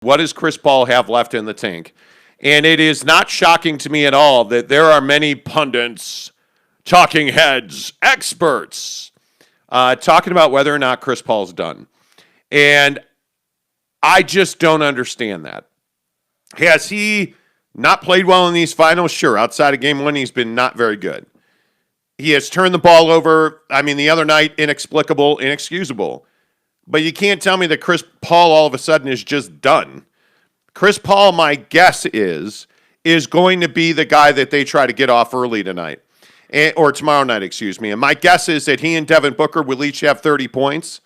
What does Chris Paul have left in the tank? And it is not shocking to me at all that there are many pundits, talking heads, experts talking about whether or not Chris Paul's done. And I just don't understand that. Has he not played well in these finals? Sure. Outside of game one, he's been not very good. He has turned the ball over. I mean, the other night, inexplicable, inexcusable. But you can't tell me that Chris Paul all of a sudden is just done. Chris Paul, my guess is going to be the guy that they try to get off early tonight. Or tomorrow night, excuse me. And my guess is that he and Devin Booker will each have 30 points.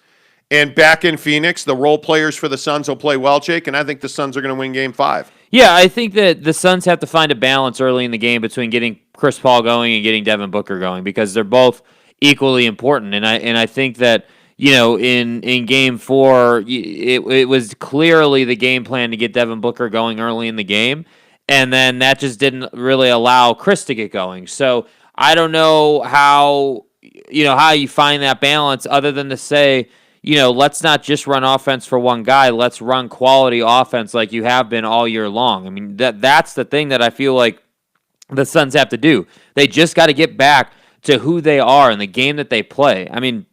And back in Phoenix, the role players for the Suns will play well, Jake, and I think the Suns are going to win Game 5. Yeah, I think that the Suns have to find a balance early in the game between getting Chris Paul going and getting Devin Booker going because they're both equally important. And I think that, in Game 4, it was clearly the game plan to get Devin Booker going early in the game, and then that just didn't really allow Chris to get going. So I don't know how you find that balance other than to say, let's not just run offense for one guy. Let's run quality offense like you have been all year long. I mean, that's the thing that I feel like the Suns have to do. They just got to get back to who they are in the game that they play. I mean,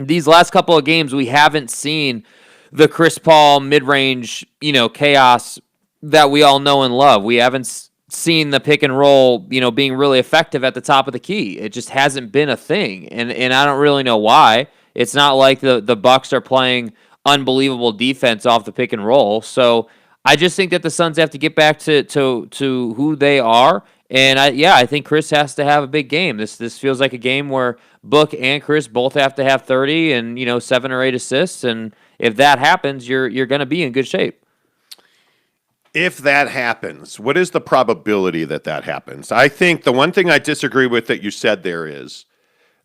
these last couple of games, we haven't seen the Chris Paul mid-range, chaos that we all know and love. We haven't seen the pick and roll, being really effective at the top of the key. It just hasn't been a thing, and I don't really know why. It's not like the Bucks are playing unbelievable defense off the pick and roll. So I just think that the Suns have to get back to who they are. And I think Chris has to have a big game. This feels like a game where Book and Chris both have to have 30 and 7 or 8 assists. And if that happens, you're going to be in good shape. If that happens, what is the probability that happens? I think the one thing I disagree with that you said there is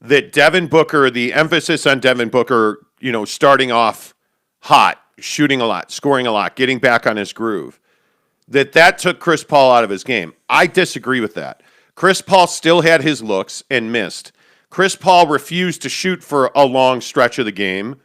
that Devin Booker, the emphasis on Devin Booker, starting off hot, shooting a lot, scoring a lot, getting back on his groove, that took Chris Paul out of his game. I disagree with that. Chris Paul still had his looks and missed. Chris Paul refused to shoot for a long stretch of the game,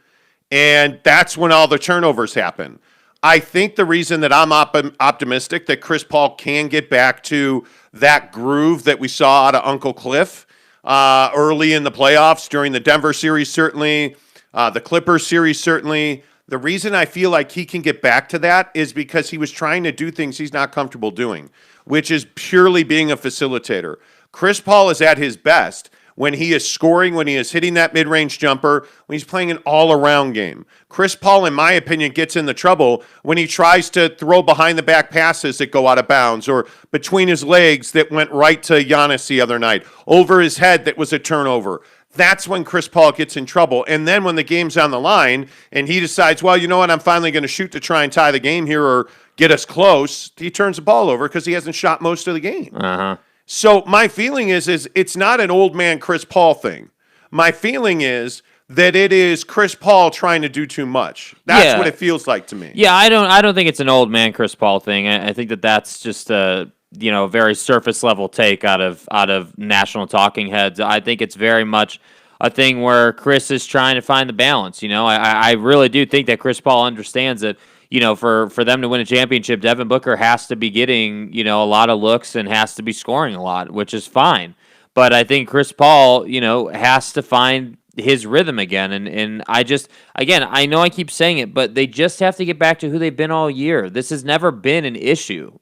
and that's when all the turnovers happen. I think the reason that I'm optimistic that Chris Paul can get back to that groove that we saw out of Uncle Cliff early in the playoffs, during the Denver series, certainly, the Clippers series, certainly. The reason I feel like he can get back to that is because he was trying to do things he's not comfortable doing, which is purely being a facilitator. Chris Paul is at his best when he is scoring, when he is hitting that mid-range jumper, when he's playing an all-around game. Chris Paul, in my opinion, gets in the trouble when he tries to throw behind-the-back passes that go out of bounds, or between his legs that went right to Giannis the other night, over his head that was a turnover. That's when Chris Paul gets in trouble. And then when the game's on the line and he decides, well, you know what, I'm finally going to shoot to try and tie the game here or get us close, he turns the ball over because he hasn't shot most of the game. Uh-huh. So my feeling is it's not an old man Chris Paul thing. My feeling is that it is Chris Paul trying to do too much. That's what it feels like to me. Yeah, I don't think it's an old man Chris Paul thing. I think that's just a very surface level take out of national talking heads. I think it's very much a thing where Chris is trying to find the balance. I really do think that Chris Paul understands that. For them to win a championship, Devin Booker has to be getting, a lot of looks and has to be scoring a lot, which is fine. But I think Chris Paul, has to find his rhythm again. And I know I keep saying it, but they just have to get back to who they've been all year. This has never been an issue,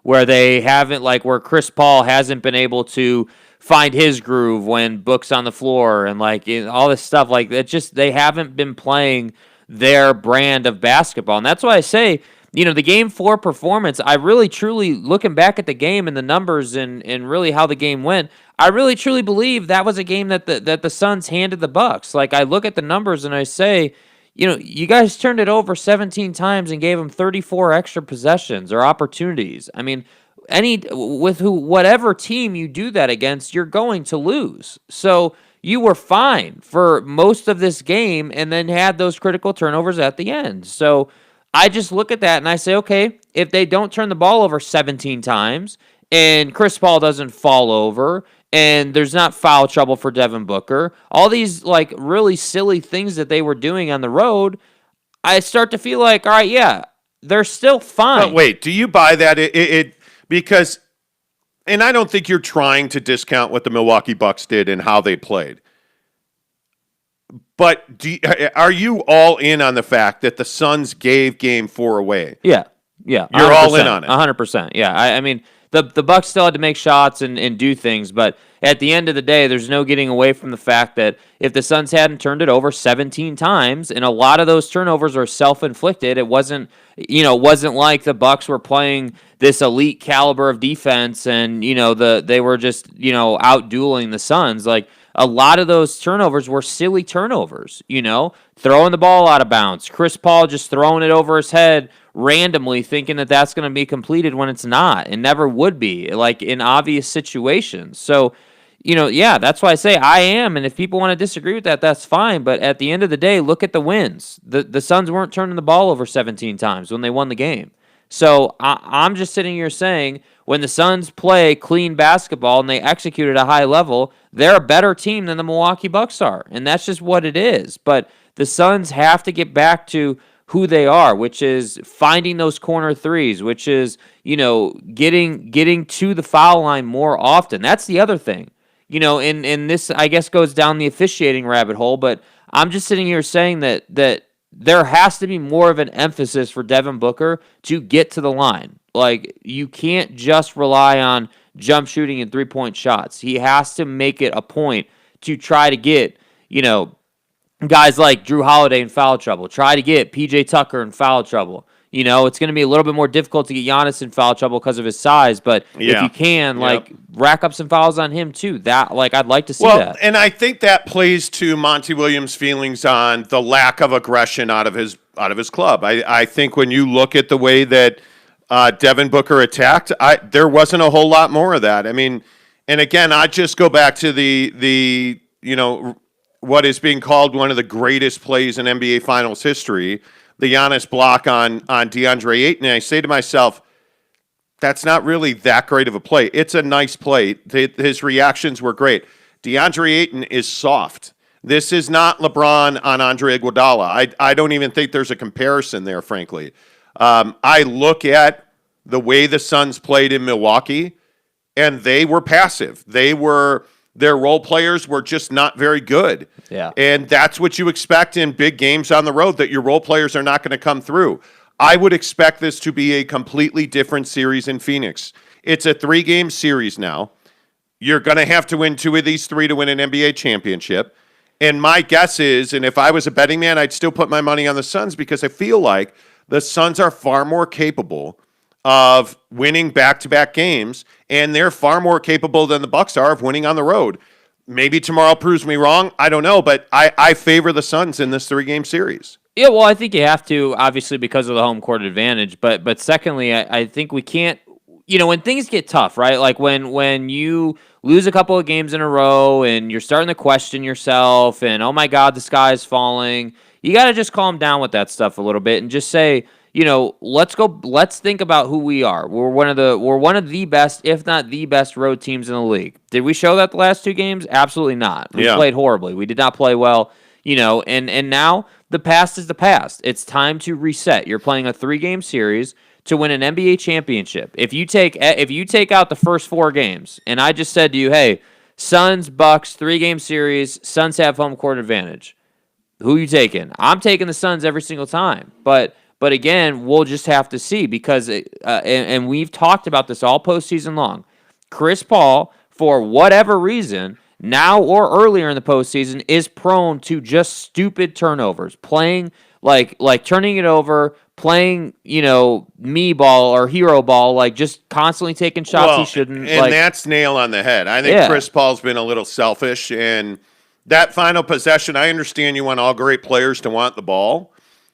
where they haven't, where Chris Paul hasn't been able to find his groove when Book's on the floor and all this stuff that. They haven't been playing their brand of basketball. And that's why I say, the Game 4 performance, I really truly, looking back at the game and the numbers and really how the game went, I really truly believe that was a game that the Suns handed the Bucks. I look at the numbers and I say, you guys turned it over 17 times and gave them 34 extra possessions or opportunities. I mean, whatever team you do that against, you're going to lose. So you were fine for most of this game and then had those critical turnovers at the end. So I just look at that and I say, okay, if they don't turn the ball over 17 times and Chris Paul doesn't fall over and there's not foul trouble for Devin Booker, all these really silly things that they were doing on the road, I start to feel like, all right, yeah, they're still fine. But wait, do you buy that? Because, and I don't think you're trying to discount what the Milwaukee Bucks did and how they played. But are you all in on the fact that the Suns gave Game 4 away? Yeah. You're all in on it. 100%. Yeah. I mean, the Bucks still had to make shots and do things, but at the end of the day, there's no getting away from the fact that if the Suns hadn't turned it over 17 times, and a lot of those turnovers are self-inflicted, it wasn't like the Bucks were playing this elite caliber of defense and, they were just, out dueling the Suns. Like, a lot of those turnovers were silly turnovers, throwing the ball out of bounds. Chris Paul just throwing it over his head randomly, thinking that that's going to be completed when it's not. It never would be, like in obvious situations. So, that's why I say I am. And if people want to disagree with that, that's fine. But at the end of the day, look at the wins. The Suns weren't turning the ball over 17 times when they won the game. So I'm just sitting here saying when the Suns play clean basketball and they execute at a high level, they're a better team than the Milwaukee Bucks are. And that's just what it is. But the Suns have to get back to who they are, which is finding those corner threes, which is, getting to the foul line more often. That's the other thing. And this, I guess, goes down the officiating rabbit hole, but I'm just sitting here saying that there has to be more of an emphasis for Devin Booker to get to the line. Like, you can't just rely on jump shooting and three-point shots. He has to make it a point to try to get, guys like Drew Holiday in foul trouble. Try to get PJ Tucker in foul trouble. It's going to be a little bit more difficult to get Giannis in foul trouble because of his size, but if you can, rack up some fouls on him too. That, I'd like to see that. And I think that plays to Monty Williams' feelings on the lack of aggression out of his club. I think when you look at the way that Devin Booker attacked, there wasn't a whole lot more of that. I mean, and again, I just go back to the what is being called one of the greatest plays in NBA Finals history, the Giannis block on DeAndre Ayton, and I say to myself, that's not really that great of a play. It's a nice play. His reactions were great. DeAndre Ayton is soft. This is not LeBron on Andre Iguodala. I don't even think there's a comparison there, frankly. I look at the way the Suns played in Milwaukee, and they were passive. Their role players were just not very good. Yeah. And that's what you expect in big games on the road, that your role players are not going to come through. I would expect this to be a completely different series in Phoenix. It's a 3-game series now. You're going to have to win 2 of these 3 to win an NBA championship. And my guess is, and if I was a betting man, I'd still put my money on the Suns because I feel like the Suns are far more capable of winning back-to-back games, and they're far more capable than the Bucks are of winning on the road. Maybe tomorrow proves me wrong. I don't know, but I favor the Suns in this 3-game series. Yeah, well, I think you have to, obviously, because of the home court advantage. But secondly, I think we can't, when things get tough, right? Like when you lose a couple of games in a row and you're starting to question yourself and, oh my God, the sky is falling, you got to just calm down with that stuff a little bit and just say, let's think about who we are. We're one of the best, if not the best, road teams in the league. Did we show that the last 2 games? Absolutely not. We played horribly. We did not play well, and now the past is the past. It's time to reset. You're playing a 3-game series to win an NBA championship. If you take out the first 4 games, and I just said to you, hey, Suns, Bucks, 3-game series, Suns have home court advantage. Who you taking? I'm taking the Suns every single time, But again, we'll just have to see because, and we've talked about this all postseason long. Chris Paul, for whatever reason, now or earlier in the postseason, is prone to just stupid turnovers, playing like turning it over, playing me ball or hero ball, like just constantly taking shots he shouldn't. And that's nail on the head. I think Chris Paul's been a little selfish, and that final possession. I understand you want all great players to want the ball.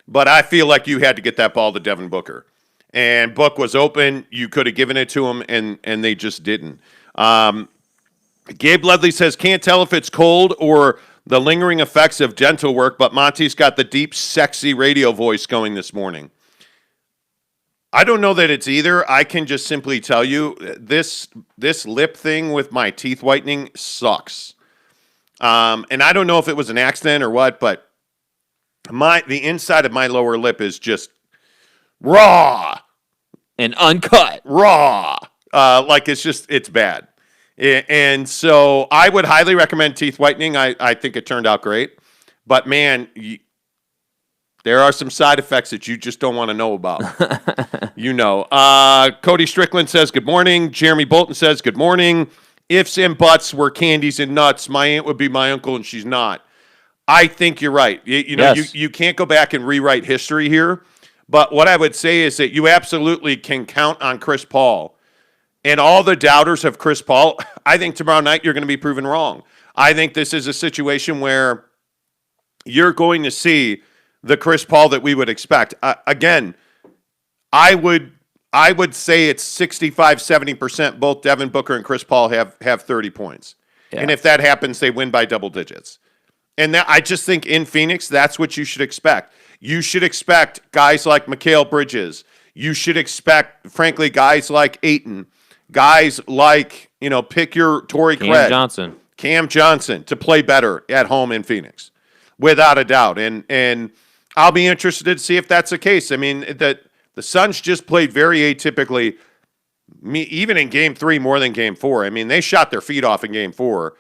But I feel like you had to get that ball to Devin Booker. And Book was open. You could have given it to him, and they just didn't. Gabe Ledley says, can't tell if it's cold or the lingering effects of dental work, but Monty's got the deep, sexy radio voice going this morning. I don't know that it's either. I can just simply tell you this lip thing with my teeth whitening sucks. And I don't know if it was an accident or what, but the inside of my lower lip is just raw, and uncut. raw. Like it's bad. And so I would highly recommend teeth whitening. I think it turned out great. But man, there are some side effects that you just don't want to know about. Cody Strickland says, good morning. Jeremy Bolton says, good morning. Ifs and buts were candies and nuts. My aunt would be my uncle, and she's not. I think you're right. Yes. You can't go back and rewrite history here. But what I would say is that you absolutely can count on Chris Paul. And all the doubters of Chris Paul, I think tomorrow night you're going to be proven wrong. I think this is a situation where you're going to see the Chris Paul that we would expect. Again, I would say it's 65-70% both Devin Booker and Chris Paul have 30 points. Yeah. And if that happens, they win by double digits. And I just think in Phoenix, that's what you should expect. You should expect guys like Mikal Bridges. You should expect, frankly, guys like Ayton. Guys like, pick your Torrey Craig. Cam Johnson to play better at home in Phoenix, without a doubt. And I'll be interested to see if that's the case. I mean, the Suns just played very atypically, even in Game 3 more than Game 4. I mean, they shot their feet off in Game 4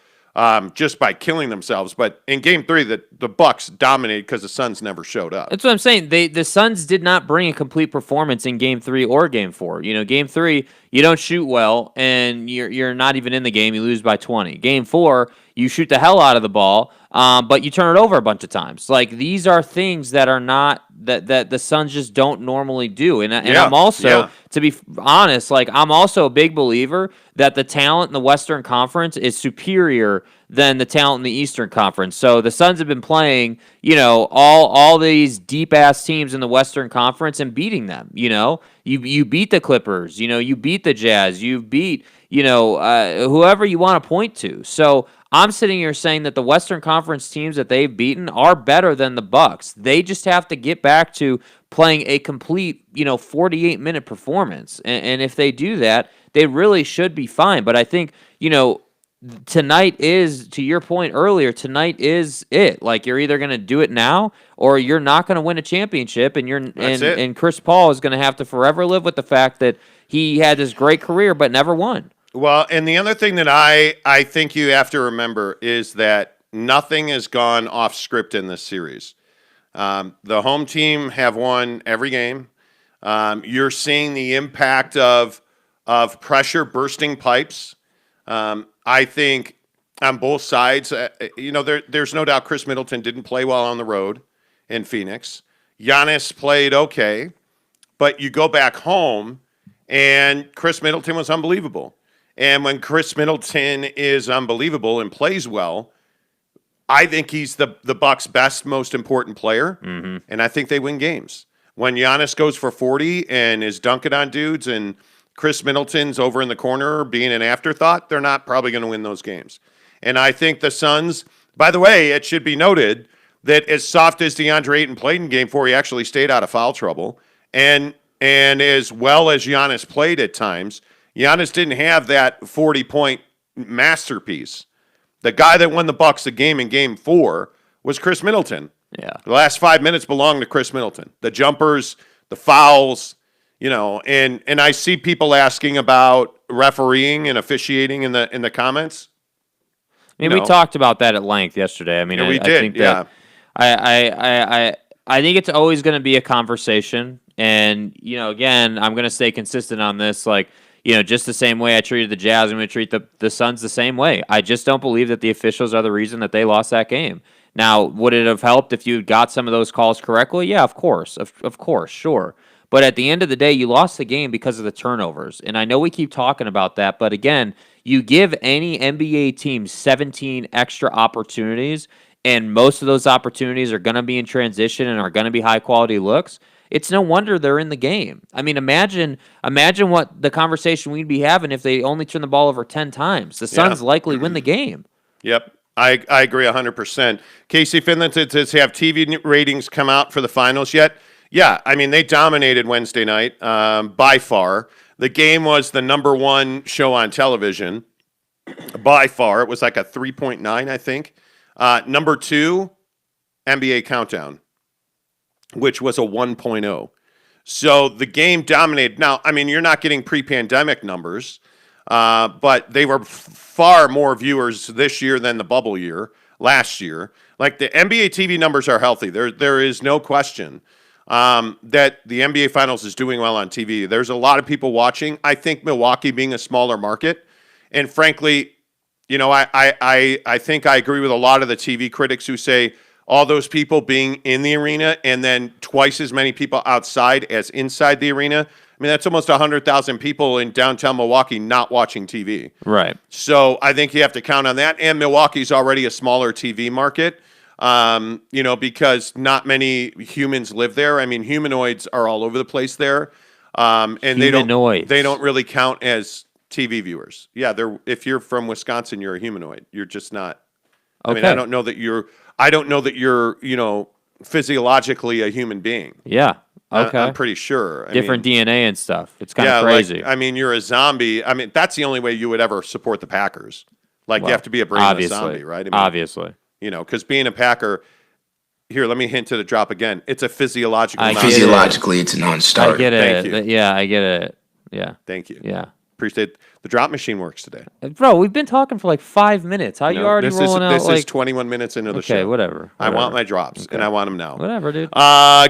just by killing themselves. But in Game 3, the Bucks dominated because the Suns never showed up. That's what I'm saying. The Suns did not bring a complete performance in Game 3 or Game 4. Game 3, you don't shoot well, and you're not even in the game. You lose by 20. Game 4, you shoot the hell out of the ball, but you turn it over a bunch of times. Like, these are things that are not that the Suns just don't normally do. And I'm also, to be honest, I'm also a big believer that the talent in the Western Conference is superior than the talent in the Eastern Conference. So the Suns have been playing, all these deep ass teams in the Western Conference and beating them. You beat the Clippers, you beat the Jazz, you beat whoever you want to point to. So I'm sitting here saying that the Western Conference teams that they've beaten are better than the Bucks. They just have to get back to playing a complete 48-minute performance, and if they do that, they really should be fine. But I think tonight is, to your point earlier, tonight is it. Like, you're either going to do it now or you're not going to win a championship, and Chris Paul is going to have to forever live with the fact that he had this great career but never won. Well, and the other thing that I think you have to remember is that nothing has gone off script in this series. The home team have won every game. You're seeing the impact of pressure bursting pipes. I think on both sides, there's no doubt Chris Middleton didn't play well on the road in Phoenix. Giannis played okay, but you go back home, and Chris Middleton was unbelievable. And when Chris Middleton is unbelievable and plays well, I think he's the Bucks' best, most important player, and I think they win games. When Giannis goes for 40 and is dunking on dudes, and Chris Middleton's over in the corner being an afterthought, they're not probably going to win those games. And I think the Suns, by the way, it should be noted that as soft as DeAndre Ayton played in Game 4, he actually stayed out of foul trouble. And as well as Giannis played at times, Giannis didn't have that 40-point masterpiece. The guy that won the Bucks the game in Game 4 was Chris Middleton. Yeah. The last 5 minutes belonged to Chris Middleton. The jumpers, the fouls, and I see people asking about refereeing and officiating in the comments. I mean, we talked about that at length yesterday. I mean, we did. I think that I think it's always going to be a conversation, and again, I'm going to stay consistent on this. Like, just the same way I treated the Jazz, I'm going to treat the Suns the same way. I just don't believe that the officials are the reason that they lost that game. Now, would it have helped if you got some of those calls correctly? Yeah, of course. Of course, sure. But at the end of the day, you lost the game because of the turnovers. And I know we keep talking about that, but again, you give any NBA team 17 extra opportunities, and most of those opportunities are going to be in transition and are going to be high-quality looks. It's no wonder they're in the game. I mean, imagine what the conversation we'd be having if they only turn the ball over 10 times. The Suns likely win the game. Yep, I agree 100%. Casey Finland says, have TV ratings come out for the finals yet? Yeah, I mean, they dominated Wednesday night by far. The game was the number one show on television by far. It was like a 3.9, I think. Number 2, NBA Countdown, which was a 1.0. So the game dominated. Now, I mean, you're not getting pre-pandemic numbers, but they were far more viewers this year than the bubble year last year. Like the NBA TV numbers are healthy. There is no question that the NBA Finals is doing well on TV. There's a lot of people watching. I think Milwaukee being a smaller market, and frankly, you know, I think I agree with a lot of the TV critics who say all those people being in the arena and then twice as many people outside as inside the arena. I mean, that's almost 100,000 people in downtown Milwaukee not watching TV. Right. So I think you have to count on that. And Milwaukee's already a smaller TV market, you know, because not many humans live there. I mean, humanoids are all over the place there, and they don't really count as TV viewers. Yeah, if you're from Wisconsin, you're a humanoid. You're just not. I mean, I don't know that you're, you know, physiologically a human being. Yeah. Okay. I'm pretty sure. Different DNA and stuff. It's kind of crazy. Like, I mean, you're a zombie. I mean, that's the only way you would ever support the Packers. Like, you have to be a brainless zombie, right? I mean, obviously. You know, because being a Packer, here, let me hint to the drop again. It's a physiological. Physiologically, it's a non-starter. I get it. Thank you. Yeah, I get it. Yeah. Thank you. Yeah. Appreciate the drop machine works today. Bro, we've been talking for like 5 minutes. How you already rolling out? This is 21 minutes into the show. Okay, whatever. I want my drops, and I want them now. Whatever, dude.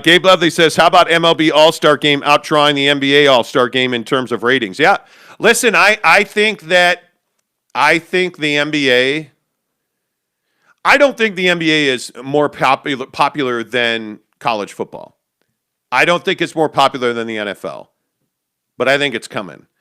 Gabe Lovely says, how about MLB All-Star Game outdrawing the NBA All-Star Game in terms of ratings? Yeah. Listen, I think the NBA... I don't think the NBA is more popular than college football. I don't think it's more popular than the NFL. But I think it's coming.